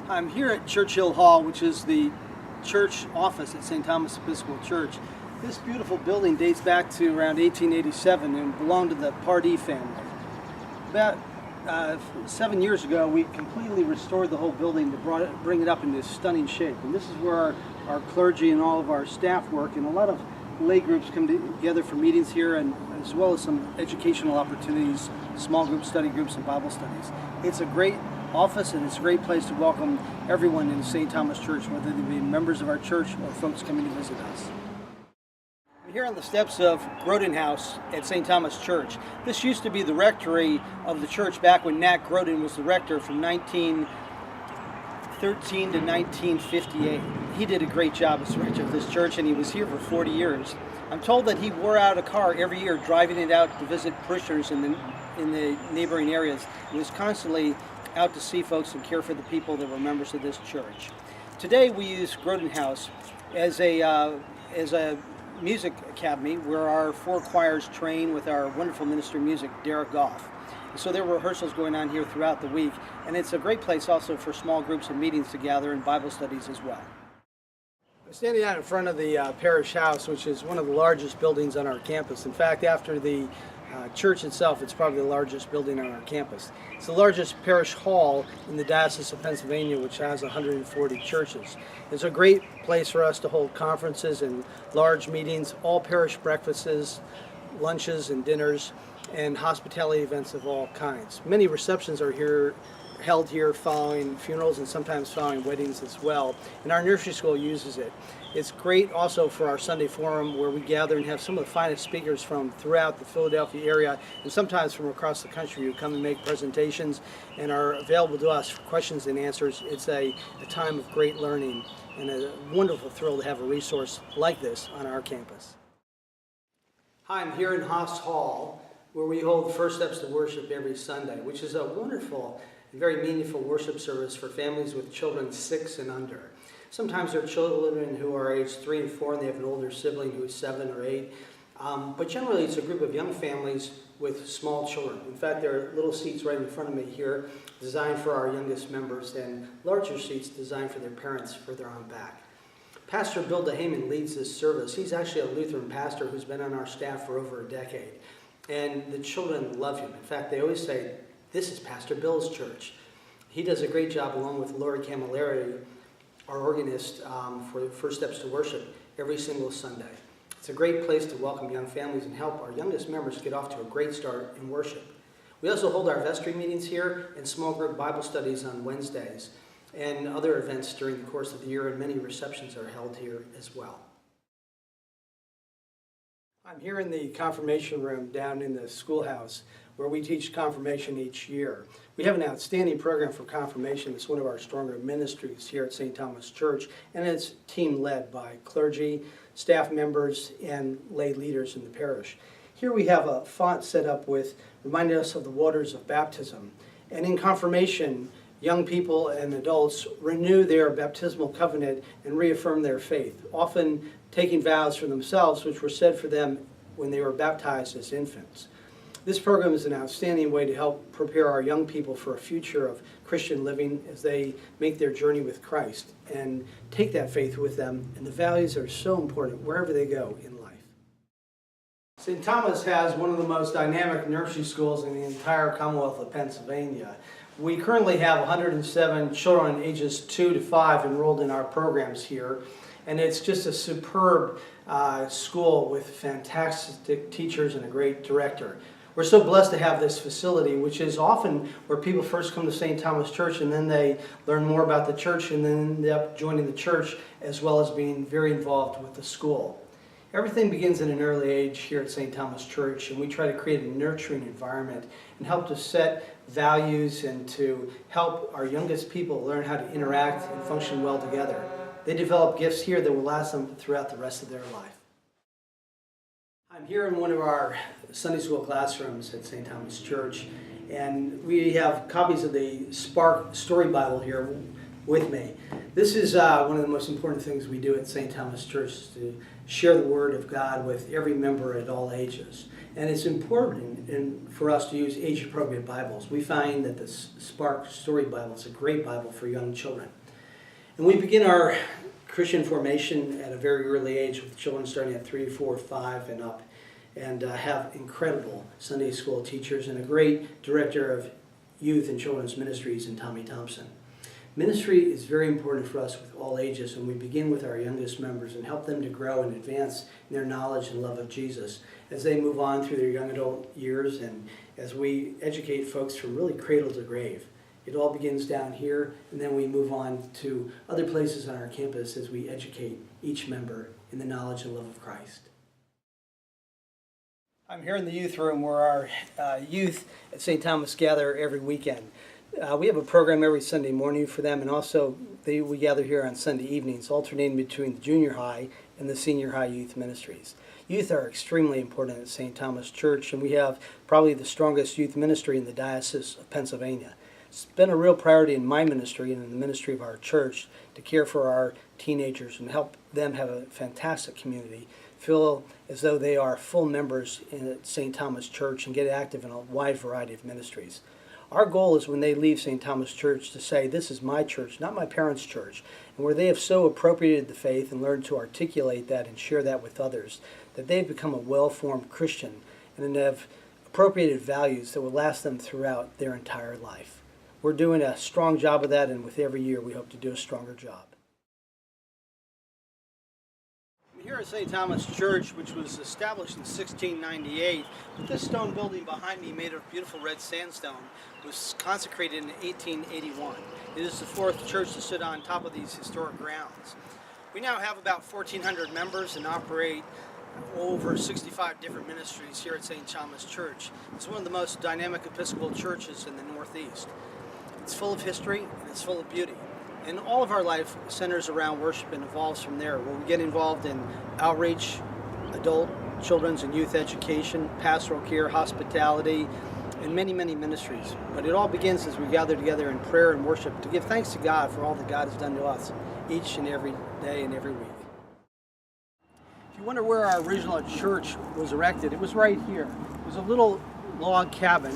I'm here at Churchill Hall, which is the church office at Saint Thomas Episcopal Church. This beautiful building dates back to around 1887 and belonged to the Pardee family. About 7 years ago, we completely restored the whole building to bring it up in this stunning shape. And this is where our clergy and all of our staff work, and a lot of lay groups come together for meetings here, and as well as some educational opportunities, small group study groups and Bible studies. It's a great office, and it's a great place to welcome everyone in St. Thomas Church, whether they be members of our church or folks coming to visit us. I'm here on the steps of Groden House at St. Thomas Church. This used to be the rectory of the church back when Nat Groden was the rector from 1913 to 1958. He did a great job as rector of this church, and he was here for 40 years. I'm told that he wore out a car every year driving it out to visit parishioners in the neighboring areas. He was constantly out to see folks and care for the people that were members of this church. Today we use Groden House as a music academy where our 4 choirs train with our wonderful minister of music, Derek Goff. So there were rehearsals going on here throughout the week, and it's a great place also for small groups and meetings to gather and Bible studies as well. I'm standing out in front of the Parish House, which is one of the largest buildings on our campus. In fact, after the church itself, it's probably the largest building on our campus. It's the largest parish hall in the Diocese of Pennsylvania, which has 140 churches. It's a great place for us to hold conferences and large meetings, all parish breakfasts, lunches and dinners, and hospitality events of all kinds. Many receptions are held here following funerals and sometimes following weddings as well, and our nursery school uses it. It's great also for our Sunday forum, where we gather and have some of the finest speakers from throughout the Philadelphia area and sometimes from across the country who come and make presentations and are available to us for questions and answers. It's a time of great learning and a wonderful thrill to have a resource like this on our campus. Hi, I'm here in Haas Hall, where we hold First Steps to Worship every Sunday, which is a wonderful and very meaningful worship service for families with children 6 and under. Sometimes there are children who are age 3 and 4 and they have an older sibling who is 7 or 8. But generally it's a group of young families with small children. In fact, there are little seats right in front of me here designed for our youngest members, and larger seats designed for their parents further on back. Pastor Bill DeHayman leads this service. He's actually a Lutheran pastor who's been on our staff for over a decade. And the children love him. In fact, they always say, "This is Pastor Bill's church." He does a great job along with Lori Camilleri, our organist, for First Steps to Worship every single Sunday. It's a great place to welcome young families and help our youngest members get off to a great start in worship. We also hold our vestry meetings here and small group Bible studies on Wednesdays and other events during the course of the year, and many receptions are held here as well. I'm here in the confirmation room down in the schoolhouse where we teach confirmation each year. We have an outstanding program for confirmation. It's one of our stronger ministries here at St. Thomas Church, and it's team led by clergy, staff members, and lay leaders in the parish. Here we have a font set up with reminding us of the waters of baptism. And in confirmation, young people and adults renew their baptismal covenant and reaffirm their faith, often taking vows for themselves which were said for them when they were baptized as infants. This program is an outstanding way to help prepare our young people for a future of Christian living as they make their journey with Christ and take that faith with them, and the values are so important wherever they go in life. St. Thomas has one of the most dynamic nursery schools in the entire Commonwealth of Pennsylvania. We currently have 107 children ages 2 to 5 enrolled in our programs here, and it's just a superb school with fantastic teachers and a great director. We're so blessed to have this facility, which is often where people first come to St. Thomas Church and then they learn more about the church and then end up joining the church as well as being very involved with the school. Everything begins at an early age here at St. Thomas Church, and we try to create a nurturing environment and help to set values and to help our youngest people learn how to interact and function well together. They develop gifts here that will last them throughout the rest of their life. I'm here in one of our Sunday school classrooms at St. Thomas Church, and we have copies of the Spark Story Bible here with me. This is one of the most important things we do at St. Thomas Church, is to share the Word of God with every member at all ages. And it's important for us to use age-appropriate Bibles. We find that the Spark Story Bible is a great Bible for young children. And we begin our Christian formation at a very early age, with children starting at 3, 4, 5 and up, and have incredible Sunday school teachers and a great director of youth and children's ministries in Tommy Thompson. Ministry is very important for us with all ages, and we begin with our youngest members and help them to grow and advance in their knowledge and love of Jesus as they move on through their young adult years, and as we educate folks from really cradle to grave. It all begins down here, and then we move on to other places on our campus as we educate each member in the knowledge and love of Christ. I'm here in the youth room where our youth at St. Thomas gather every weekend. We have a program every Sunday morning for them, and also we gather here on Sunday evenings, alternating between the junior high and the senior high youth ministries. Youth are extremely important at St. Thomas Church, and we have probably the strongest youth ministry in the Diocese of Pennsylvania. It's been a real priority in my ministry and in the ministry of our church to care for our teenagers and help them have a fantastic community, feel as though they are full members in St. Thomas Church, and get active in a wide variety of ministries. Our goal is when they leave St. Thomas Church to say, this is my church, not my parents' church, and where they have so appropriated the faith and learned to articulate that and share that with others, that they've become a well-formed Christian and have appropriated values that will last them throughout their entire life. We're doing a strong job of that, and with every year we hope to do a stronger job. Here at St. Thomas Church, which was established in 1698, but this stone building behind me, made of beautiful red sandstone, was consecrated in 1881. It is the fourth church to sit on top of these historic grounds. We now have about 1,400 members and operate over 65 different ministries here at St. Thomas Church. It's one of the most dynamic Episcopal churches in the Northeast. It's full of history and it's full of beauty. And all of our life centers around worship and evolves from there, where we get involved in outreach, adult, children's and youth education, pastoral care, hospitality, and many, many ministries. But it all begins as we gather together in prayer and worship to give thanks to God for all that God has done to us each and every day and every week. If you wonder where our original church was erected, it was right here. It was a little log cabin,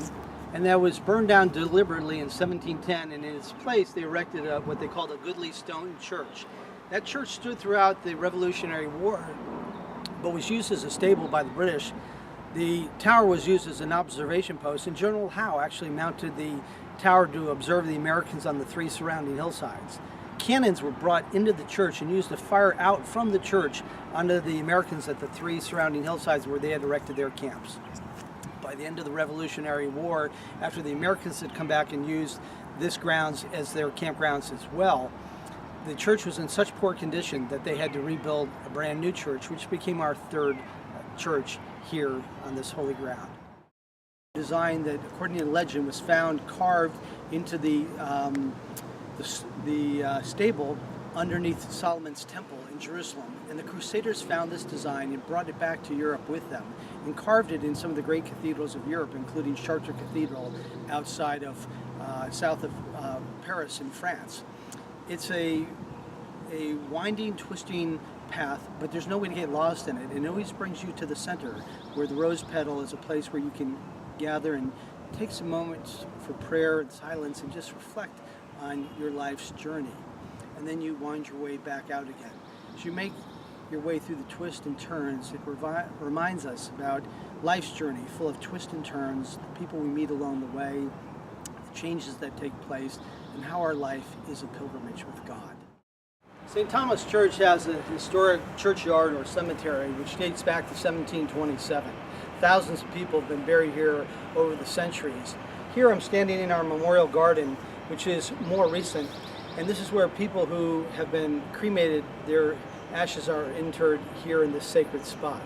and that was burned down deliberately in 1710, and in its place they erected what they called a goodly stone church. That church stood throughout the Revolutionary War, but was used as a stable by the British. The tower was used as an observation post, and General Howe actually mounted the tower to observe the Americans on the 3 surrounding hillsides. Cannons were brought into the church and used to fire out from the church onto the Americans at the 3 surrounding hillsides where they had erected their camps. By the end of the Revolutionary War, after the Americans had come back and used this grounds as their campgrounds as well, the church was in such poor condition that they had to rebuild a brand new church, which became our third church here on this holy ground. Design that, according to legend, was found carved into the stable underneath Solomon's temple in Jerusalem, and the Crusaders found this design and brought it back to Europe with them and carved it in some of the great cathedrals of Europe, including Chartres Cathedral outside of south of Paris in France. It's a winding, twisting path, but there's no way to get lost in it. It always brings you to the center, where the rose petal is a place where you can gather and take some moments for prayer and silence and just reflect on your life's journey. And then you wind your way back out again. As you make your way through the twists and turns, it reminds us about life's journey, full of twists and turns, the people we meet along the way, the changes that take place, and how our life is a pilgrimage with God. St. Thomas Church has a historic churchyard or cemetery which dates back to 1727. Thousands of people have been buried here over the centuries. Here I'm standing in our memorial garden, which is more recent, and this is where people who have been cremated, their ashes are interred here in this sacred spot.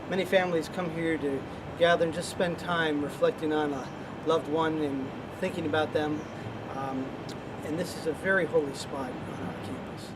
Many families come here to gather and just spend time reflecting on a loved one and thinking about them. And this is a very holy spot on our campus.